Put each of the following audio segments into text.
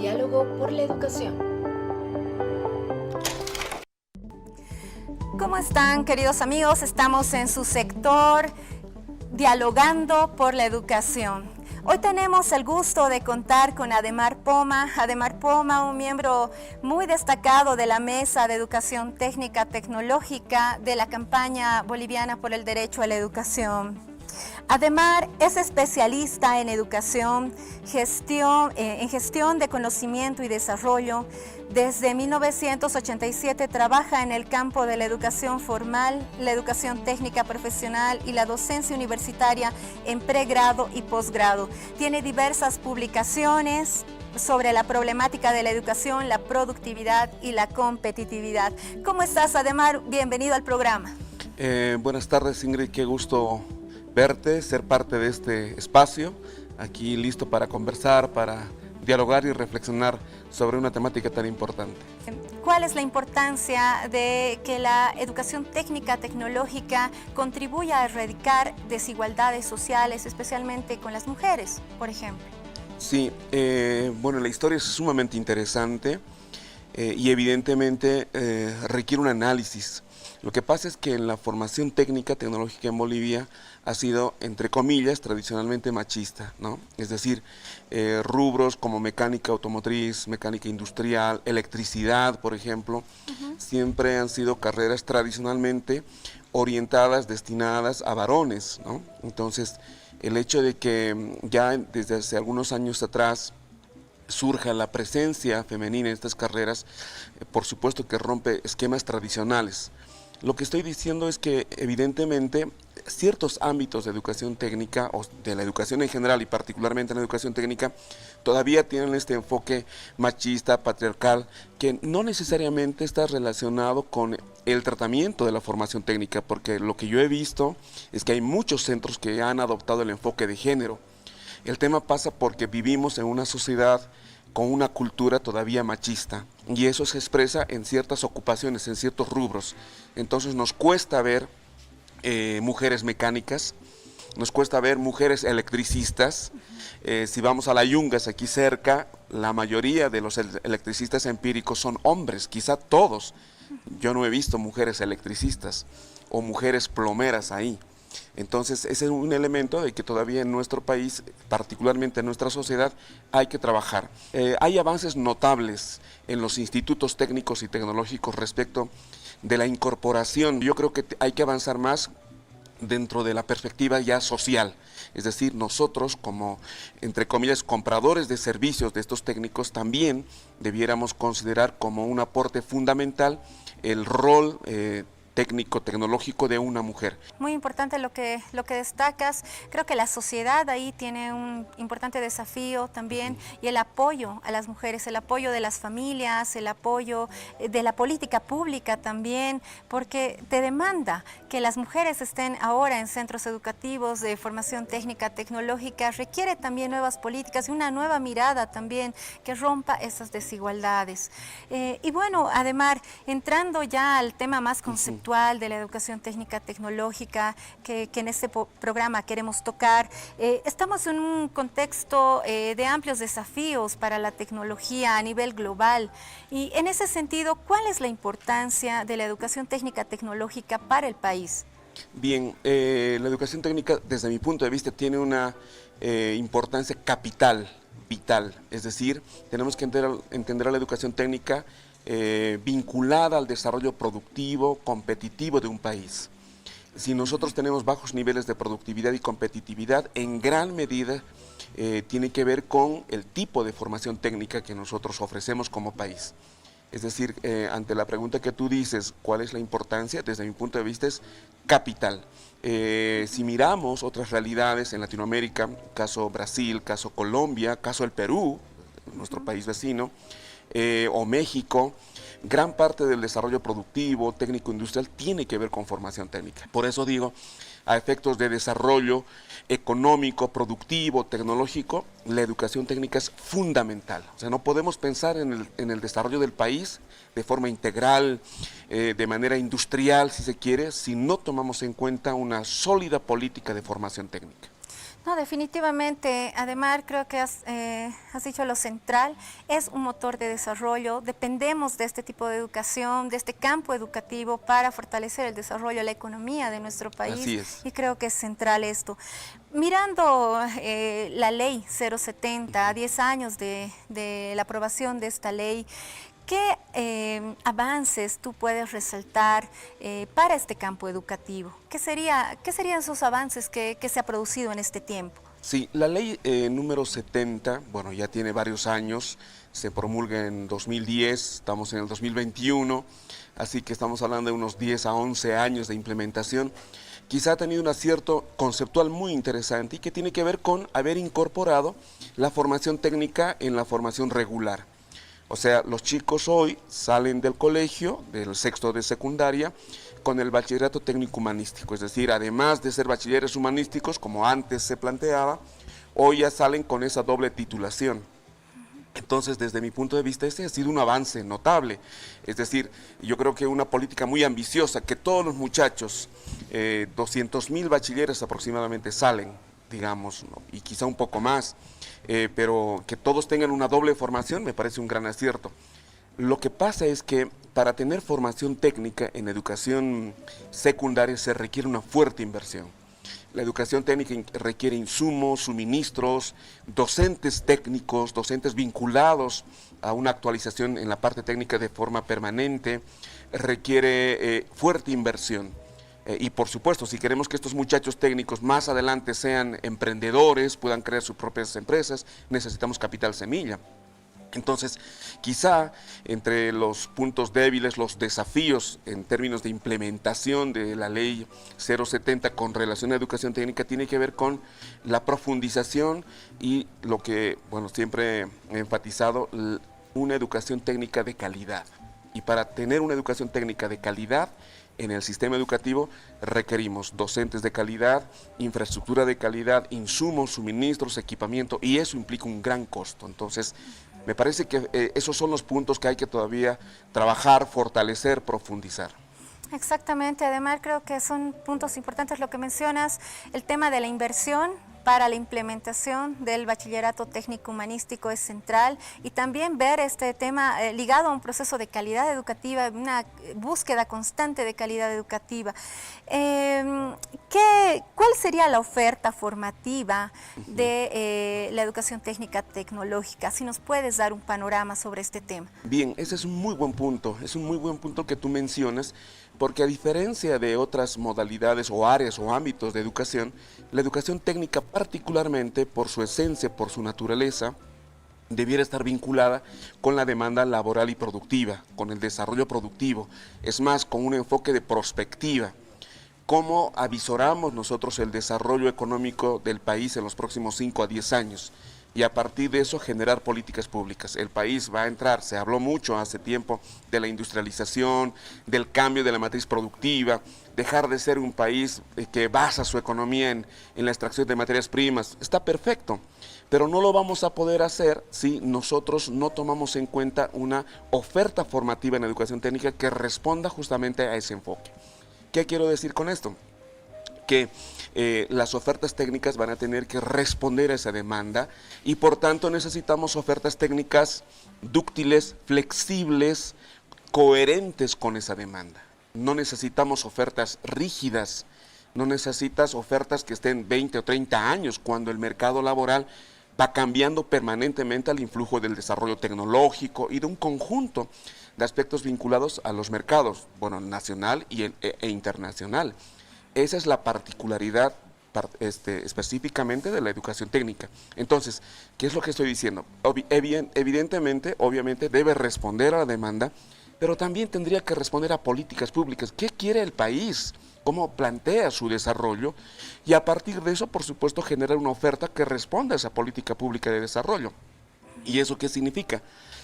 Diálogo por la educación. ¿Cómo están, queridos amigos? Estamos en su sector Dialogando por la Educación. Hoy tenemos el gusto de contar con Ademar Poma. Ademar Poma, un miembro muy destacado de la Mesa de Educación Técnica Tecnológica de la campaña boliviana por el derecho a la educación. Ademar es especialista en educación, en gestión de conocimiento y desarrollo. Desde 1987 trabaja en el campo de la educación formal, la educación técnica profesional y la docencia universitaria en pregrado y posgrado. Tiene diversas publicaciones sobre la problemática de la educación, la productividad y la competitividad. ¿Cómo estás, Ademar? Bienvenido al programa. Buenas tardes, Ingrid, qué gusto verte, ser parte de este espacio, aquí listo para conversar, para dialogar y reflexionar sobre una temática tan importante. ¿Cuál es la importancia de que la educación técnica tecnológica contribuya a erradicar desigualdades sociales, especialmente con las mujeres, por ejemplo? Sí, bueno, la historia es sumamente interesante y evidentemente requiere un análisis. Lo que pasa es que en la formación técnica tecnológica en Bolivia ha sido, entre comillas, tradicionalmente machista, ¿no? Es decir, rubros como mecánica automotriz, mecánica industrial, electricidad, por ejemplo, siempre han sido carreras tradicionalmente orientadas, destinadas a varones, ¿no? Entonces, el hecho de que ya desde hace algunos años atrás surja la presencia femenina en estas carreras, por supuesto que rompe esquemas tradicionales. Lo que estoy diciendo es que evidentemente ciertos ámbitos de educación técnica o de la educación en general y particularmente en la educación técnica todavía tienen este enfoque machista, patriarcal, que no necesariamente está relacionado con el tratamiento de la formación técnica, porque lo que yo he visto es que hay muchos centros que han adoptado el enfoque de género. El tema pasa porque vivimos en una sociedad con una cultura todavía machista y eso se expresa en ciertas ocupaciones, en ciertos rubros. Entonces nos cuesta ver mujeres mecánicas, nos cuesta ver mujeres electricistas. Si vamos a la Yungas, aquí cerca, la mayoría de los electricistas empíricos son hombres, quizá todos. Yo no he visto mujeres electricistas o mujeres plomeras ahí. Entonces, ese es un elemento de que todavía en nuestro país, particularmente en nuestra sociedad, hay que trabajar. Hay avances notables en los institutos técnicos y tecnológicos respecto de la incorporación. Yo creo que hay que avanzar más dentro de la perspectiva ya social. Es decir, nosotros como, entre comillas, compradores de servicios de estos técnicos, también debiéramos considerar como un aporte fundamental el rol técnico, tecnológico de una mujer. Muy importante lo que destacas. Creo que la sociedad ahí tiene un importante desafío también y el apoyo a las mujeres, el apoyo de las familias, el apoyo de la política pública también, porque te demanda que las mujeres estén ahora en centros educativos de formación técnica, tecnológica, requiere también nuevas políticas y una nueva mirada también que rompa esas desigualdades. Y bueno, Ademar, entrando ya al tema más conceptual, de la educación técnica tecnológica que en este programa queremos tocar. Estamos en un contexto de amplios desafíos para la tecnología a nivel global y en ese sentido, ¿cuál es la importancia de la educación técnica tecnológica para el país? Bien, la educación técnica desde mi punto de vista tiene una importancia capital, vital, es decir, tenemos que entender a la educación técnica vinculada al desarrollo productivo, competitivo de un país. Si nosotros tenemos bajos niveles de productividad y competitividad, en gran medida tiene que ver con el tipo de formación técnica que nosotros ofrecemos como país. Es decir, ante la pregunta que tú dices, ¿cuál es la importancia? Desde mi punto de vista es capital. Si miramos otras realidades en Latinoamérica, caso Brasil, caso Colombia, caso el Perú, nuestro país vecino, o México, gran parte del desarrollo productivo, técnico-industrial, tiene que ver con formación técnica. Por eso digo, a efectos de desarrollo económico, productivo, tecnológico, la educación técnica es fundamental. O sea, no podemos pensar en el desarrollo del país de forma integral, de manera industrial, si se quiere, si no tomamos en cuenta una sólida política de formación técnica. No, definitivamente. Además, creo que has dicho lo central, es un motor de desarrollo. Dependemos de este tipo de educación, de este campo educativo para fortalecer el desarrollo, la economía de nuestro país. Así es. Y creo que es central esto. Mirando la ley 070, a 10 años de la aprobación de esta ley, ¿qué avances tú puedes resaltar para este campo educativo? ¿Qué serían esos avances que se ha producido en este tiempo? Sí, la ley número 70, bueno, ya tiene varios años, se promulga en 2010, estamos en el 2021, así que estamos hablando de unos 10 a 11 años de implementación. Quizá ha tenido un acierto conceptual muy interesante y que tiene que ver con haber incorporado la formación técnica en la formación regular. O sea, los chicos hoy salen del colegio, del sexto de secundaria, con el bachillerato técnico humanístico, es decir, además de ser bachilleres humanísticos, como antes se planteaba, hoy ya salen con esa doble titulación. Entonces, desde mi punto de vista, este ha sido un avance notable. Es decir, yo creo que una política muy ambiciosa, que todos los muchachos, 200.000 bachilleres aproximadamente salen, digamos, ¿no? Y quizá un poco más, pero que todos tengan una doble formación me parece un gran acierto. Lo que pasa es que para tener formación técnica en educación secundaria se requiere una fuerte inversión. La educación técnica requiere insumos, suministros, docentes técnicos, docentes vinculados a una actualización en la parte técnica de forma permanente, requiere fuerte inversión. Y por supuesto, si queremos que estos muchachos técnicos más adelante sean emprendedores, puedan crear sus propias empresas, necesitamos capital semilla. Entonces, quizá entre los puntos débiles, los desafíos en términos de implementación de la ley 070 con relación a educación técnica tiene que ver con la profundización y lo que, bueno, siempre he enfatizado, una educación técnica de calidad. Y para tener una educación técnica de calidad en el sistema educativo requerimos docentes de calidad, infraestructura de calidad, insumos, suministros, equipamiento, y eso implica un gran costo. Entonces, me parece que esos son los puntos que hay que todavía trabajar, fortalecer, profundizar. Exactamente, además creo que son puntos importantes lo que mencionas, el tema de la inversión para la implementación del bachillerato técnico humanístico es central y también ver este tema ligado a un proceso de calidad educativa, una búsqueda constante de calidad educativa. ¿Cuál sería la oferta formativa de la educación técnica tecnológica? Si nos puedes dar un panorama sobre este tema. Bien, ese es un muy buen punto, que tú mencionas, porque a diferencia de otras modalidades o áreas o ámbitos de educación, la educación técnica particularmente por su esencia, por su naturaleza, debiera estar vinculada con la demanda laboral y productiva, con el desarrollo productivo, es más, con un enfoque de prospectiva. ¿Cómo avisoramos nosotros el desarrollo económico del país en los próximos 5 a 10 años? Y a partir de eso generar políticas públicas. El país va a entrar, se habló mucho hace tiempo de la industrialización, del cambio de la matriz productiva, dejar de ser un país que basa su economía en la extracción de materias primas. Está perfecto, pero no lo vamos a poder hacer si nosotros no tomamos en cuenta una oferta formativa en educación técnica que responda justamente a ese enfoque. ¿Qué quiero decir con esto? Que las ofertas técnicas van a tener que responder a esa demanda y por tanto necesitamos ofertas técnicas dúctiles, flexibles, coherentes con esa demanda. No necesitamos ofertas rígidas, no necesitas ofertas que estén 20 o 30 años cuando el mercado laboral va cambiando permanentemente al influjo del desarrollo tecnológico y de un conjunto de aspectos vinculados a los mercados, bueno, nacional e internacional. Esa es la particularidad específicamente de la educación técnica. Entonces, ¿qué es lo que estoy diciendo? Evidentemente, obviamente, debe responder a la demanda, pero también tendría que responder a políticas públicas. ¿Qué quiere el país? ¿Cómo plantea su desarrollo? Y a partir de eso, por supuesto, generar una oferta que responda a esa política pública de desarrollo. ¿Y eso qué significa?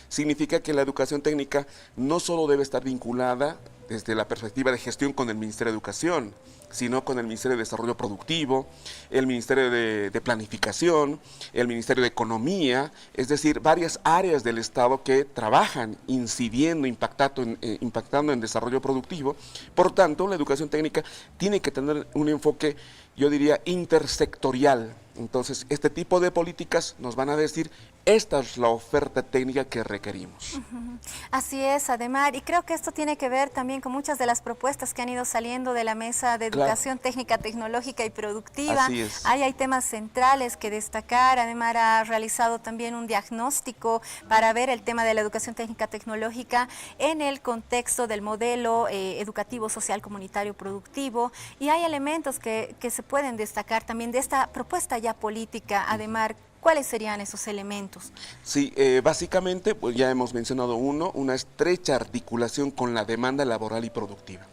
Significa que la educación técnica no solo debe estar vinculada desde la perspectiva de gestión con el Ministerio de Educación, sino con el Ministerio de Desarrollo Productivo, el Ministerio de Planificación, el Ministerio de Economía, es decir, varias áreas del Estado que trabajan incidiendo, impactando en desarrollo productivo. Por tanto, la educación técnica tiene que tener un enfoque yo diría, intersectorial. Entonces, este tipo de políticas nos van a decir, esta es la oferta técnica que requerimos. Así es, Ademar, y creo que esto tiene que ver también con muchas de las propuestas que han ido saliendo de la Mesa de Educación Técnica, Tecnológica y Productiva. Así es. Ahí hay temas centrales que destacar. Ademar ha realizado también un diagnóstico para ver el tema de la educación técnica tecnológica en el contexto del modelo educativo, social, comunitario, productivo, y hay elementos que se pueden destacar también de esta propuesta ya política. Ademar, ¿cuáles serían esos elementos? Sí, básicamente, pues ya hemos mencionado uno, una estrecha articulación con la demanda laboral y productiva.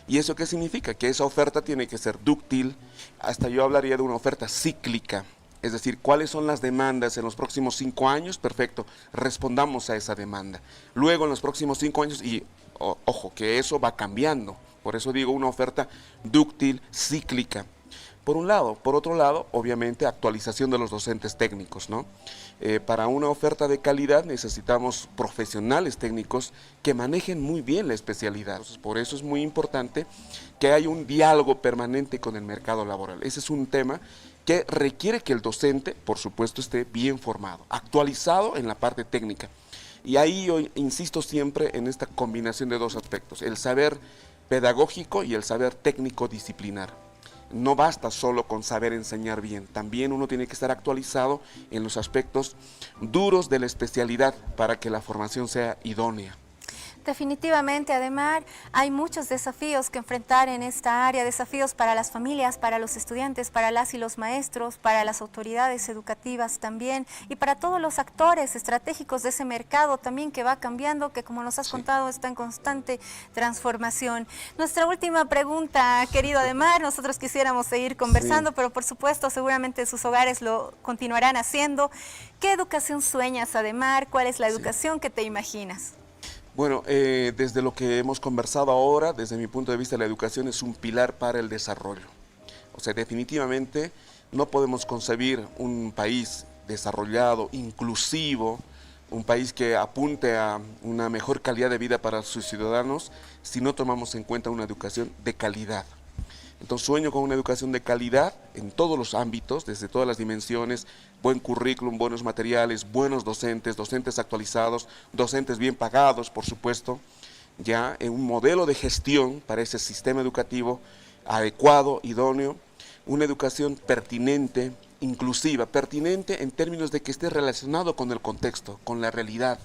¿Y eso qué significa? Que esa oferta tiene que ser dúctil, hasta yo hablaría de una oferta cíclica, es decir, ¿cuáles son las demandas en los próximos 5 años? Perfecto, respondamos a esa demanda. Luego en los próximos 5 años, y ojo, que eso va cambiando, por eso digo una oferta dúctil, cíclica. Por un lado. Por otro lado, obviamente, actualización de los docentes técnicos, ¿no? Para una oferta de calidad necesitamos profesionales técnicos que manejen muy bien la especialidad. Entonces, por eso es muy importante que haya un diálogo permanente con el mercado laboral. Ese es un tema que requiere que el docente, por supuesto, esté bien formado, actualizado en la parte técnica. Y ahí yo insisto siempre en esta combinación de dos aspectos, el saber pedagógico y el saber técnico disciplinar. No basta solo con saber enseñar bien, también uno tiene que estar actualizado en los aspectos duros de la especialidad para que la formación sea idónea. Definitivamente, Ademar, hay muchos desafíos que enfrentar en esta área, desafíos para las familias, para los estudiantes, para las y los maestros, para las autoridades educativas también, y para todos los actores estratégicos de ese mercado también que va cambiando, que como nos has contado está en constante transformación. Nuestra última pregunta, querido Ademar, nosotros quisiéramos seguir conversando, pero por supuesto seguramente sus hogares lo continuarán haciendo. ¿Qué educación sueñas, Ademar? ¿Cuál es la educación que te imaginas? Bueno, desde lo que hemos conversado ahora, desde mi punto de vista, la educación es un pilar para el desarrollo. O sea, definitivamente no podemos concebir un país desarrollado, inclusivo, un país que apunte a una mejor calidad de vida para sus ciudadanos si no tomamos en cuenta una educación de calidad. Entonces sueño con una educación de calidad en todos los ámbitos, desde todas las dimensiones, buen currículum, buenos materiales, buenos docentes, docentes actualizados, docentes bien pagados, por supuesto, ya en un modelo de gestión para ese sistema educativo adecuado, idóneo, una educación pertinente, inclusiva, pertinente en términos de que esté relacionado con el contexto, con la realidad,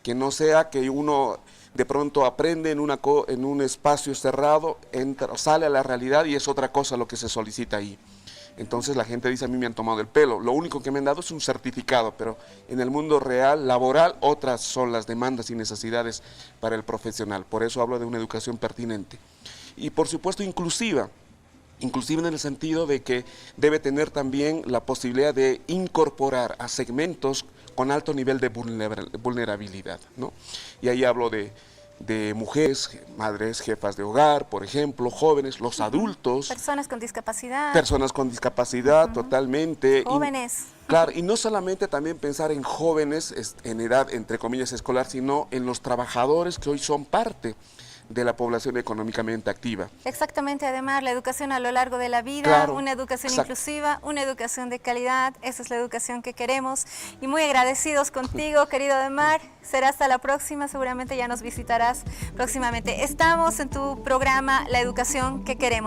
que no sea que uno de pronto aprende en un espacio cerrado, entra, sale a la realidad y es otra cosa lo que se solicita ahí. Entonces la gente dice, a mí me han tomado el pelo, lo único que me han dado es un certificado, pero en el mundo real, laboral, otras son las demandas y necesidades para el profesional. Por eso hablo de una educación pertinente. Y por supuesto inclusiva en el sentido de que debe tener también la posibilidad de incorporar a segmentos con alto nivel de vulnerabilidad, ¿no? Y ahí hablo de mujeres, madres, jefas de hogar, por ejemplo, jóvenes, los adultos. Personas con discapacidad. Personas con discapacidad, totalmente. Jóvenes. Claro, y no solamente también pensar en jóvenes en edad, entre comillas, escolar, sino en los trabajadores que hoy son parte de la población económicamente activa. Exactamente, además, la educación a lo largo de la vida, claro, una educación inclusiva, una educación de calidad, esa es la educación que queremos. Y muy agradecidos contigo, querido Ademar, será hasta la próxima, seguramente ya nos visitarás próximamente. Estamos en tu programa La Educación que Queremos.